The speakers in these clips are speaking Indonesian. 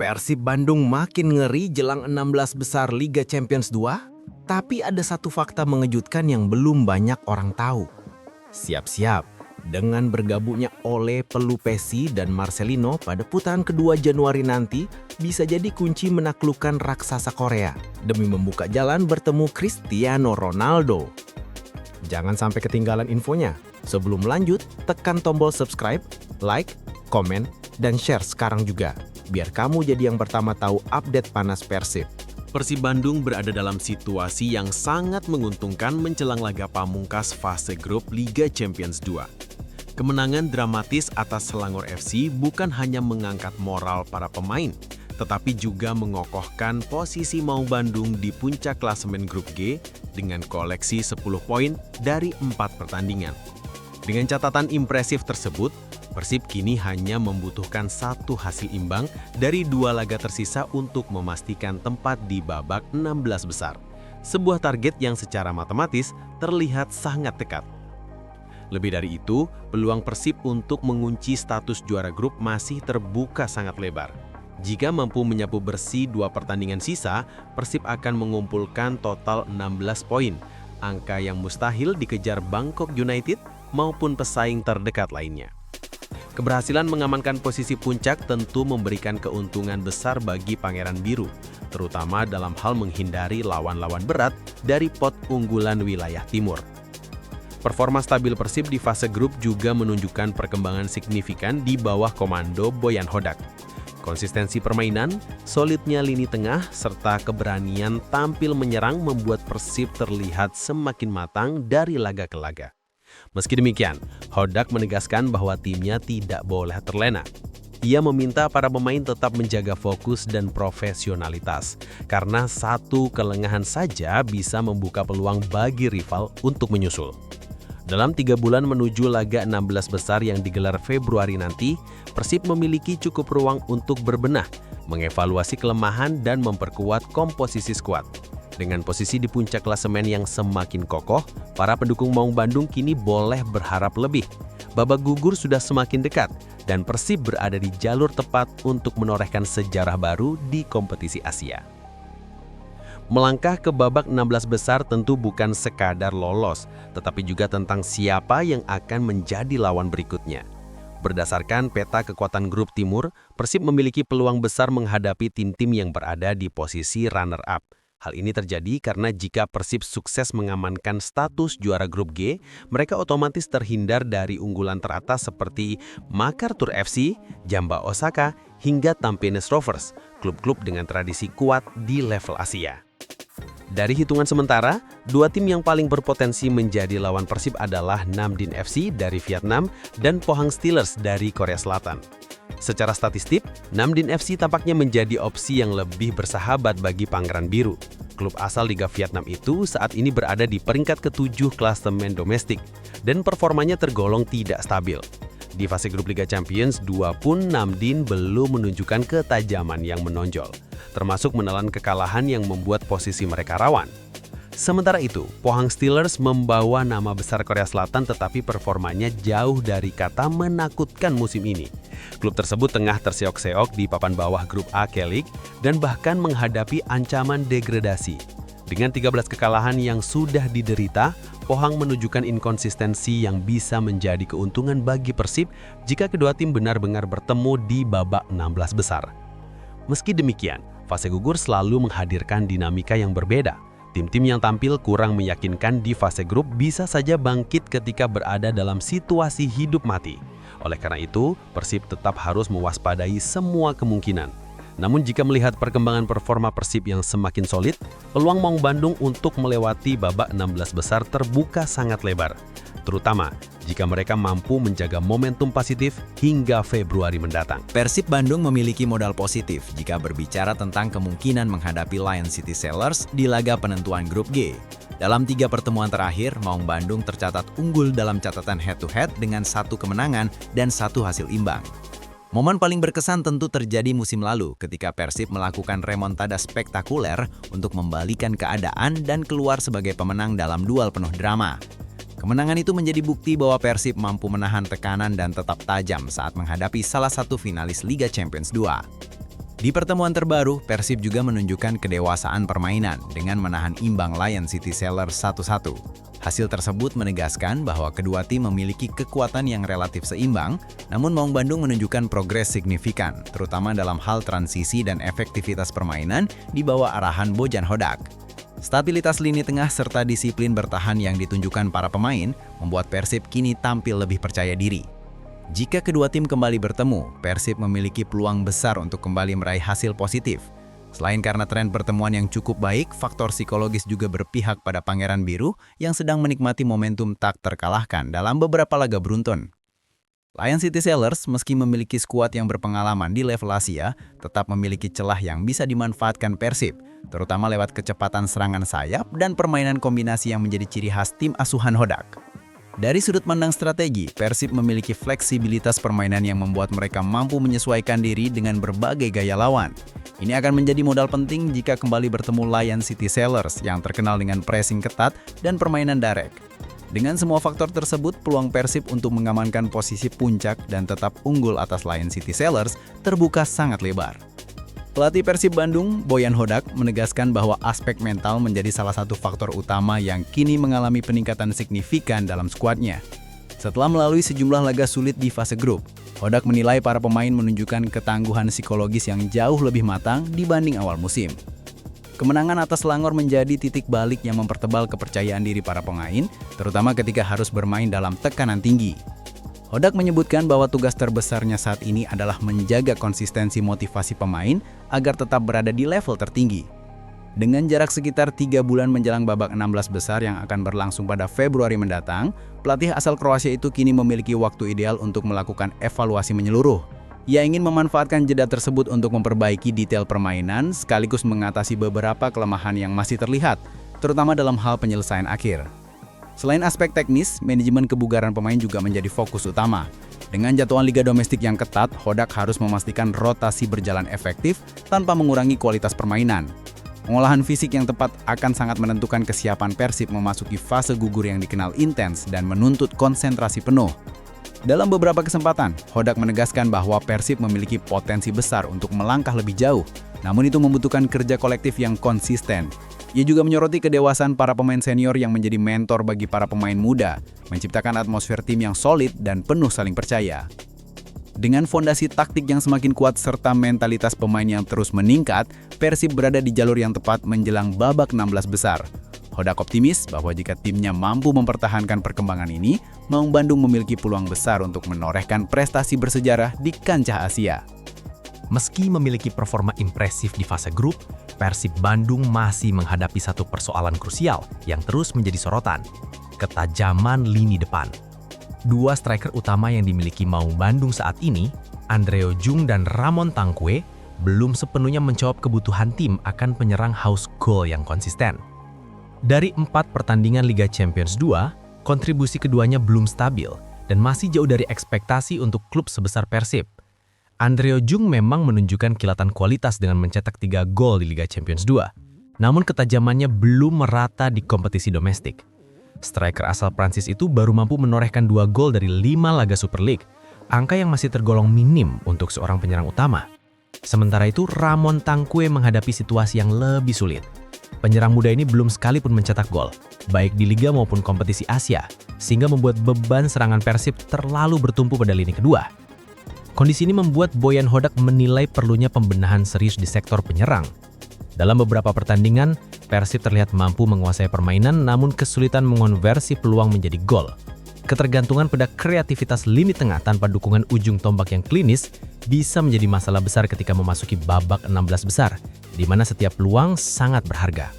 Persib Bandung makin ngeri jelang 16 besar Liga Champions 2, tapi ada satu fakta mengejutkan yang belum banyak orang tahu. Siap-siap, dengan bergabungnya Ole Pelupesi dan Marcelino pada putaran kedua Januari nanti, bisa jadi kunci menaklukkan raksasa Korea demi membuka jalan bertemu Cristiano Ronaldo. Jangan sampai ketinggalan infonya. Sebelum lanjut, tekan tombol subscribe, like, komen, dan share sekarang juga. Biar kamu jadi yang pertama tahu update panas Persib. Persib Bandung berada dalam situasi yang sangat menguntungkan menjelang laga pamungkas fase grup Liga Champions 2. Kemenangan dramatis atas Selangor FC bukan hanya mengangkat moral para pemain, tetapi juga mengokohkan posisi Maung Bandung di puncak klasemen grup G dengan koleksi 10 poin dari 4 pertandingan. Dengan catatan impresif tersebut, Persib kini hanya membutuhkan satu hasil imbang dari 2 laga tersisa untuk memastikan tempat di babak 16 besar. Sebuah target yang secara matematis terlihat sangat dekat. Lebih dari itu, peluang Persib untuk mengunci status juara grup masih terbuka sangat lebar. Jika mampu menyapu bersih 2 pertandingan sisa, Persib akan mengumpulkan total 16 poin, angka yang mustahil dikejar Bangkok United maupun pesaing terdekat lainnya. Keberhasilan mengamankan posisi puncak tentu memberikan keuntungan besar bagi Pangeran Biru, terutama dalam hal menghindari lawan-lawan berat dari pot unggulan wilayah timur. Performa stabil Persib di fase grup juga menunjukkan perkembangan signifikan di bawah komando Boyan Hodak. Konsistensi permainan, solidnya lini tengah, serta keberanian tampil menyerang membuat Persib terlihat semakin matang dari laga ke laga. Meski demikian, Hodak menegaskan bahwa timnya tidak boleh terlena. Ia meminta para pemain tetap menjaga fokus dan profesionalitas, karena satu kelengahan saja bisa membuka peluang bagi rival untuk menyusul. Dalam 3 bulan menuju laga 16 besar yang digelar Februari nanti, Persib memiliki cukup ruang untuk berbenah, mengevaluasi kelemahan dan memperkuat komposisi skuad. Dengan posisi di puncak klasemen yang semakin kokoh, para pendukung Maung Bandung kini boleh berharap lebih. Babak gugur sudah semakin dekat, dan Persib berada di jalur tepat untuk menorehkan sejarah baru di kompetisi Asia. Melangkah ke babak 16 besar tentu bukan sekadar lolos, tetapi juga tentang siapa yang akan menjadi lawan berikutnya. Berdasarkan peta kekuatan grup timur, Persib memiliki peluang besar menghadapi tim-tim yang berada di posisi runner-up. Hal ini terjadi karena jika Persib sukses mengamankan status juara grup G, mereka otomatis terhindar dari unggulan teratas seperti MacArthur FC, Jamba Osaka, hingga Tampines Rovers, klub-klub dengan tradisi kuat di level Asia. Dari hitungan sementara, 2 tim yang paling berpotensi menjadi lawan Persib adalah Nam Dinh FC dari Vietnam dan Pohang Steelers dari Korea Selatan. Secara statistik, Nam Dinh FC tampaknya menjadi opsi yang lebih bersahabat bagi Pangeran Biru. Klub asal Liga Vietnam itu saat ini berada di peringkat ke-7 klasemen domestik, dan performanya tergolong tidak stabil. Di fase grup Liga Champions 2 pun Nam Dinh belum menunjukkan ketajaman yang menonjol, termasuk menelan kekalahan yang membuat posisi mereka rawan. Sementara itu, Pohang Steelers membawa nama besar Korea Selatan tetapi performanya jauh dari kata menakutkan musim ini. Klub tersebut tengah terseok-seok di papan bawah grup A K-League dan bahkan menghadapi ancaman degradasi. Dengan 13 kekalahan yang sudah diderita, Pohang menunjukkan inkonsistensi yang bisa menjadi keuntungan bagi Persib jika kedua tim benar-benar bertemu di babak 16 besar. Meski demikian, fase gugur selalu menghadirkan dinamika yang berbeda. Tim-tim yang tampil kurang meyakinkan di fase grup bisa saja bangkit ketika berada dalam situasi hidup mati. Oleh karena itu, Persib tetap harus mewaspadai semua kemungkinan. Namun jika melihat perkembangan performa Persib yang semakin solid, peluang Maung Bandung untuk melewati babak 16 besar terbuka sangat lebar. Terutama jika mereka mampu menjaga momentum positif hingga Februari mendatang. Persib Bandung memiliki modal positif jika berbicara tentang kemungkinan menghadapi Lion City Sailors di laga penentuan grup G. Dalam 3 pertemuan terakhir, Maung Bandung tercatat unggul dalam catatan head-to-head dengan 1 kemenangan dan 1 hasil imbang. Momen paling berkesan tentu terjadi musim lalu ketika Persib melakukan remontada spektakuler untuk membalikan keadaan dan keluar sebagai pemenang dalam duel penuh drama. Kemenangan itu menjadi bukti bahwa Persib mampu menahan tekanan dan tetap tajam saat menghadapi salah satu finalis Liga Champions 2. Di pertemuan terbaru, Persib juga menunjukkan kedewasaan permainan dengan menahan imbang Lion City Sellers 1-1. Hasil tersebut menegaskan bahwa kedua tim memiliki kekuatan yang relatif seimbang, namun Maung Bandung menunjukkan progres signifikan, terutama dalam hal transisi dan efektivitas permainan di bawah arahan Bojan Hodak. Stabilitas lini tengah serta disiplin bertahan yang ditunjukkan para pemain membuat Persib kini tampil lebih percaya diri. Jika kedua tim kembali bertemu, Persib memiliki peluang besar untuk kembali meraih hasil positif. Selain karena tren pertemuan yang cukup baik, faktor psikologis juga berpihak pada Pangeran Biru yang sedang menikmati momentum tak terkalahkan dalam beberapa laga beruntun. Lion City Sellers meski memiliki skuad yang berpengalaman di level Asia, tetap memiliki celah yang bisa dimanfaatkan Persib, terutama lewat kecepatan serangan sayap dan permainan kombinasi yang menjadi ciri khas tim asuhan Hodak. Dari sudut pandang strategi, Persib memiliki fleksibilitas permainan yang membuat mereka mampu menyesuaikan diri dengan berbagai gaya lawan. Ini akan menjadi modal penting jika kembali bertemu Lion City Sellers yang terkenal dengan pressing ketat dan permainan direct. Dengan semua faktor tersebut, peluang Persib untuk mengamankan posisi puncak dan tetap unggul atas Lion City Sellers terbuka sangat lebar. Pelatih Persib Bandung, Bojan Hodak, menegaskan bahwa aspek mental menjadi salah satu faktor utama yang kini mengalami peningkatan signifikan dalam skuadnya. Setelah melalui sejumlah laga sulit di fase grup, Hodak menilai para pemain menunjukkan ketangguhan psikologis yang jauh lebih matang dibanding awal musim. Kemenangan atas Selangor menjadi titik balik yang mempertebal kepercayaan diri para pemain, terutama ketika harus bermain dalam tekanan tinggi. Hodak menyebutkan bahwa tugas terbesarnya saat ini adalah menjaga konsistensi motivasi pemain agar tetap berada di level tertinggi. Dengan jarak sekitar 3 bulan menjelang babak 16 besar yang akan berlangsung pada Februari mendatang, pelatih asal Kroasia itu kini memiliki waktu ideal untuk melakukan evaluasi menyeluruh. Ia ingin memanfaatkan jeda tersebut untuk memperbaiki detail permainan sekaligus mengatasi beberapa kelemahan yang masih terlihat, terutama dalam hal penyelesaian akhir. Selain aspek teknis, manajemen kebugaran pemain juga menjadi fokus utama. Dengan jadwal liga domestik yang ketat, Hodak harus memastikan rotasi berjalan efektif tanpa mengurangi kualitas permainan. Pengolahan fisik yang tepat akan sangat menentukan kesiapan Persib memasuki fase gugur yang dikenal intens dan menuntut konsentrasi penuh. Dalam beberapa kesempatan, Hodak menegaskan bahwa Persib memiliki potensi besar untuk melangkah lebih jauh, namun itu membutuhkan kerja kolektif yang konsisten. Ia juga menyoroti kedewasaan para pemain senior yang menjadi mentor bagi para pemain muda, menciptakan atmosfer tim yang solid dan penuh saling percaya. Dengan fondasi taktik yang semakin kuat serta mentalitas pemain yang terus meningkat, Persib berada di jalur yang tepat menjelang babak 16 besar. Hodak optimis bahwa jika timnya mampu mempertahankan perkembangan ini, Maung Bandung memiliki peluang besar untuk menorehkan prestasi bersejarah di kancah Asia. Meski memiliki performa impresif di fase grup, Persib Bandung masih menghadapi satu persoalan krusial yang terus menjadi sorotan: ketajaman lini depan. Dua striker utama yang dimiliki Maung Bandung saat ini, Andreo Jung dan Ramon Tangkwe, belum sepenuhnya menjawab kebutuhan tim akan penyerang haus gol yang konsisten. Dari 4 pertandingan Liga Champions 2, kontribusi keduanya belum stabil dan masih jauh dari ekspektasi untuk klub sebesar Persib. Andreo Jung memang menunjukkan kilatan kualitas dengan mencetak 3 gol di Liga Champions 2. Namun ketajamannya belum merata di kompetisi domestik. Striker asal Prancis itu baru mampu menorehkan 2 gol dari 5 laga Super League, angka yang masih tergolong minim untuk seorang penyerang utama. Sementara itu, Ramon Tangkwe menghadapi situasi yang lebih sulit. Penyerang muda ini belum sekalipun mencetak gol, baik di Liga maupun kompetisi Asia, sehingga membuat beban serangan Persib terlalu bertumpu pada lini kedua. Kondisi ini membuat Bojan Hodak menilai perlunya pembenahan serius di sektor penyerang. Dalam beberapa pertandingan, Persib terlihat mampu menguasai permainan namun kesulitan mengonversi peluang menjadi gol. Ketergantungan pada kreativitas lini tengah tanpa dukungan ujung tombak yang klinis bisa menjadi masalah besar ketika memasuki babak 16 besar, di mana setiap peluang sangat berharga.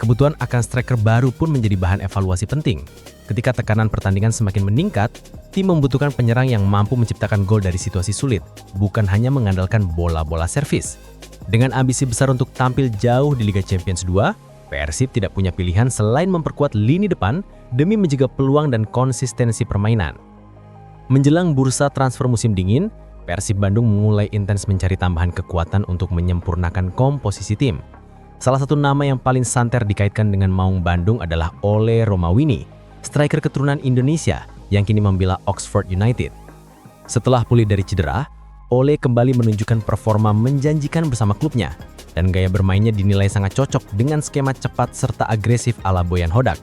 Kebutuhan akan striker baru pun menjadi bahan evaluasi penting. Ketika tekanan pertandingan semakin meningkat, tim membutuhkan penyerang yang mampu menciptakan gol dari situasi sulit, bukan hanya mengandalkan bola-bola servis. Dengan ambisi besar untuk tampil jauh di Liga Champions 2, Persib tidak punya pilihan selain memperkuat lini depan demi menjaga peluang dan konsistensi permainan. Menjelang bursa transfer musim dingin, Persib Bandung mulai intens mencari tambahan kekuatan untuk menyempurnakan komposisi tim. Salah satu nama yang paling santer dikaitkan dengan Maung Bandung adalah Ole Romawini, striker keturunan Indonesia yang kini membela Oxford United. Setelah pulih dari cedera, Ole kembali menunjukkan performa menjanjikan bersama klubnya, dan gaya bermainnya dinilai sangat cocok dengan skema cepat serta agresif ala Bojan Hodak.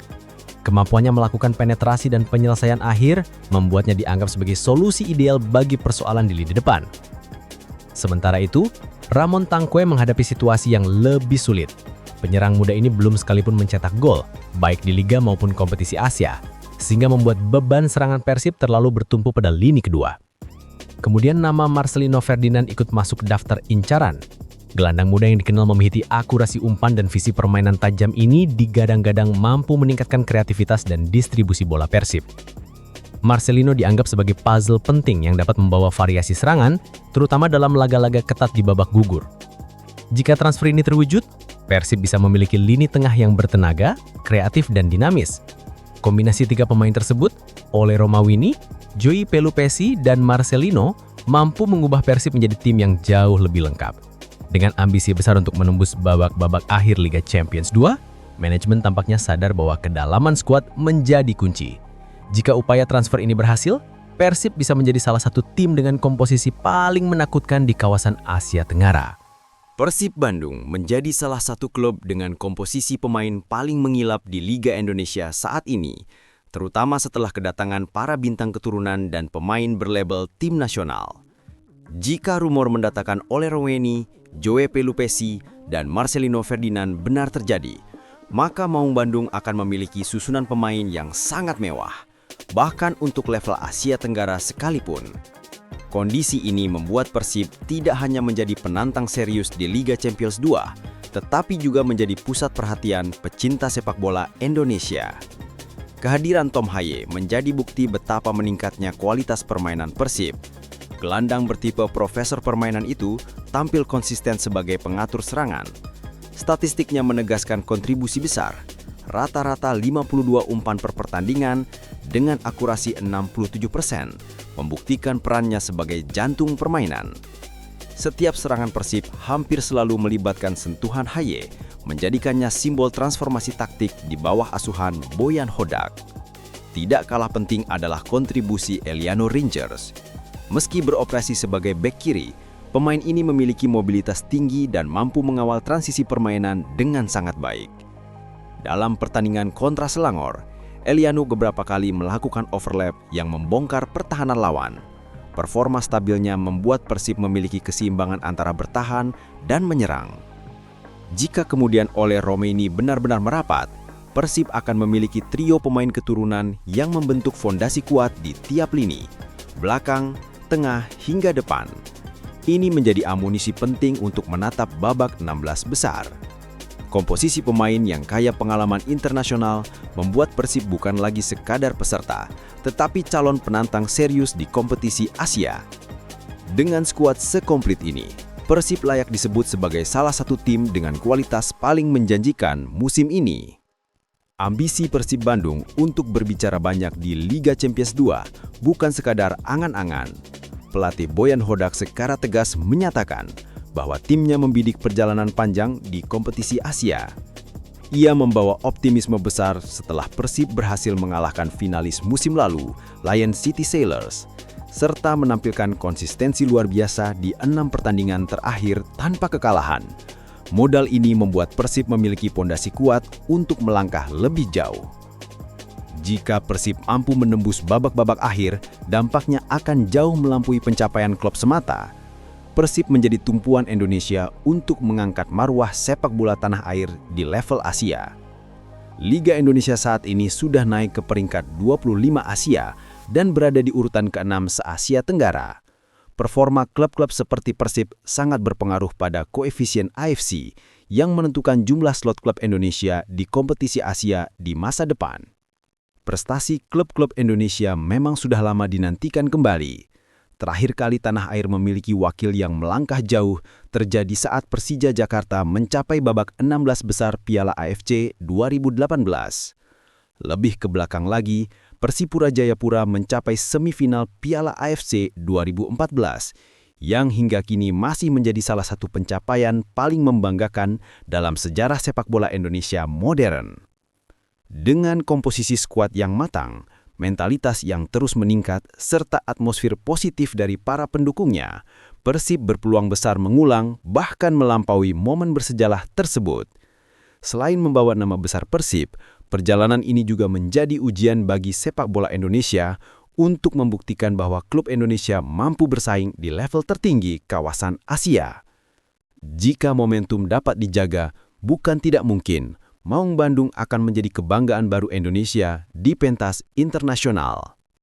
Kemampuannya melakukan penetrasi dan penyelesaian akhir membuatnya dianggap sebagai solusi ideal bagi persoalan di lini depan. Sementara itu, Ramon Tanque menghadapi situasi yang lebih sulit. Penyerang muda ini belum sekalipun mencetak gol, baik di Liga maupun kompetisi Asia, sehingga membuat beban serangan Persib terlalu bertumpu pada lini kedua. Kemudian nama Marcelino Ferdinand ikut masuk daftar incaran. Gelandang muda yang dikenal memiliki akurasi umpan dan visi permainan tajam ini digadang-gadang mampu meningkatkan kreativitas dan distribusi bola Persib. Marcelino dianggap sebagai puzzle penting yang dapat membawa variasi serangan, terutama dalam laga-laga ketat di babak gugur. Jika transfer ini terwujud, Persib bisa memiliki lini tengah yang bertenaga, kreatif, dan dinamis. Kombinasi tiga pemain tersebut, Ole Romawini, Joey Pelupesi, dan Marcelino, mampu mengubah Persib menjadi tim yang jauh lebih lengkap. Dengan ambisi besar untuk menembus babak-babak akhir Liga Champions 2, manajemen tampaknya sadar bahwa kedalaman skuad menjadi kunci. Jika upaya transfer ini berhasil, Persib bisa menjadi salah satu tim dengan komposisi paling menakutkan di kawasan Asia Tenggara. Persib Bandung menjadi salah satu klub dengan komposisi pemain paling mengilap di Liga Indonesia saat ini, terutama setelah kedatangan para bintang keturunan dan pemain berlabel tim nasional. Jika rumor mendatangkan Ole Romawini, Joey Pelupesi, dan Marcelino Ferdinand benar terjadi, maka Maung Bandung akan memiliki susunan pemain yang sangat mewah, bahkan untuk level Asia Tenggara sekalipun. Kondisi ini membuat Persib tidak hanya menjadi penantang serius di Liga Champions 2, tetapi juga menjadi pusat perhatian pecinta sepak bola Indonesia. Kehadiran Tom Haye menjadi bukti betapa meningkatnya kualitas permainan Persib. Gelandang bertipe profesor permainan itu tampil konsisten sebagai pengatur serangan. Statistiknya menegaskan kontribusi besar, rata-rata 52 umpan per pertandingan dengan akurasi 67%, membuktikan perannya sebagai jantung permainan. Setiap serangan Persib hampir selalu melibatkan sentuhan Haye, menjadikannya simbol transformasi taktik di bawah asuhan Bojan Hodak. Tidak kalah penting adalah kontribusi Eliano Rangers. Meski beroperasi sebagai bek kiri, pemain ini memiliki mobilitas tinggi dan mampu mengawal transisi permainan dengan sangat baik. Dalam pertandingan kontra Selangor, Eliano beberapa kali melakukan overlap yang membongkar pertahanan lawan. Performa stabilnya membuat Persib memiliki keseimbangan antara bertahan dan menyerang. Jika kemudian Ole Romawini benar-benar merapat, Persib akan memiliki trio pemain keturunan yang membentuk fondasi kuat di tiap lini, belakang, tengah, hingga depan. Ini menjadi amunisi penting untuk menatap babak 16 besar. Komposisi pemain yang kaya pengalaman internasional membuat Persib bukan lagi sekadar peserta, tetapi calon penantang serius di kompetisi Asia. Dengan skuad sekomplit ini, Persib layak disebut sebagai salah satu tim dengan kualitas paling menjanjikan musim ini. Ambisi Persib Bandung untuk berbicara banyak di Liga Champions 2 bukan sekadar angan-angan. Pelatih Bojan Hodak secara tegas menyatakan bahwa timnya membidik perjalanan panjang di kompetisi Asia. Ia membawa optimisme besar setelah Persib berhasil mengalahkan finalis musim lalu, Lion City Sailors, serta menampilkan konsistensi luar biasa di 6 pertandingan terakhir tanpa kekalahan. Modal ini membuat Persib memiliki pondasi kuat untuk melangkah lebih jauh. Jika Persib mampu menembus babak-babak akhir, dampaknya akan jauh melampaui pencapaian klub semata. Persib menjadi tumpuan Indonesia untuk mengangkat marwah sepak bola tanah air di level Asia. Liga Indonesia saat ini sudah naik ke peringkat 25 Asia dan berada di urutan ke-6 se-Asia Tenggara. Performa klub-klub seperti Persib sangat berpengaruh pada koefisien AFC yang menentukan jumlah slot klub Indonesia di kompetisi Asia di masa depan. Prestasi klub-klub Indonesia memang sudah lama dinantikan kembali. Terakhir kali tanah air memiliki wakil yang melangkah jauh terjadi saat Persija Jakarta mencapai babak 16 besar Piala AFC 2018. Lebih ke belakang lagi, Persipura Jayapura mencapai semifinal Piala AFC 2014, yang hingga kini masih menjadi salah satu pencapaian paling membanggakan dalam sejarah sepak bola Indonesia modern. Dengan komposisi skuad yang matang, mentalitas yang terus meningkat, serta atmosfer positif dari para pendukungnya, Persib berpeluang besar mengulang bahkan melampaui momen bersejarah tersebut. Selain membawa nama besar Persib, perjalanan ini juga menjadi ujian bagi sepak bola Indonesia untuk membuktikan bahwa klub Indonesia mampu bersaing di level tertinggi kawasan Asia. Jika momentum dapat dijaga, bukan tidak mungkin Maung Bandung akan menjadi kebanggaan baru Indonesia di pentas internasional.